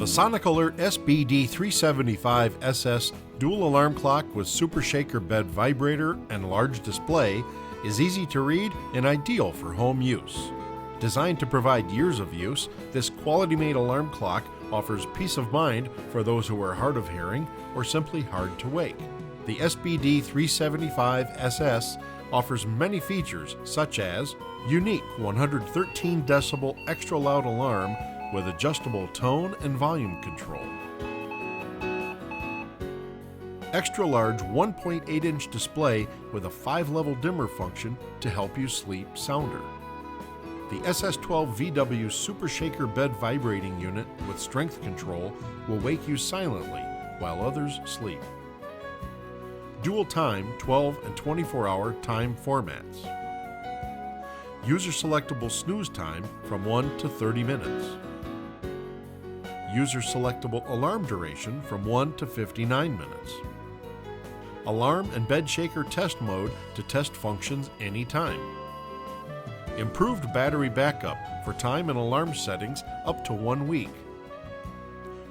The Sonic Alert SBD375SS dual alarm clock with super shaker bed vibrator and large display is easy to read and ideal for home use. Designed to provide years of use, this quality-made alarm clock offers peace of mind for those who are hard of hearing or simply hard to wake. The SBD375SS offers many features such as unique 113 decibel extra loud alarm with adjustable tone and volume control, extra large 1.8-inch display with a 5-level dimmer function to help you sleep sounder, the SS12VW Super Shaker Bed Vibrating Unit with strength control will wake you silently while others sleep. Dual time 12 and 24-hour time formats. User selectable snooze time from 1 to 30 minutes. User selectable alarm duration from 1 to 59 minutes. Alarm and bed shaker test mode to test functions anytime. Improved battery backup for time and alarm settings up to 1 week.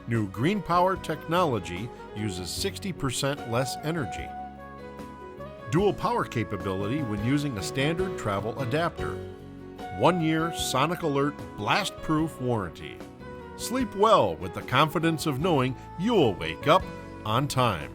New Green Power technology uses 60% less energy. Dual power capability when using a standard travel adapter. 1-year Sonic Alert blast-proof warranty. Sleep well with the confidence of knowing you'll wake up on time.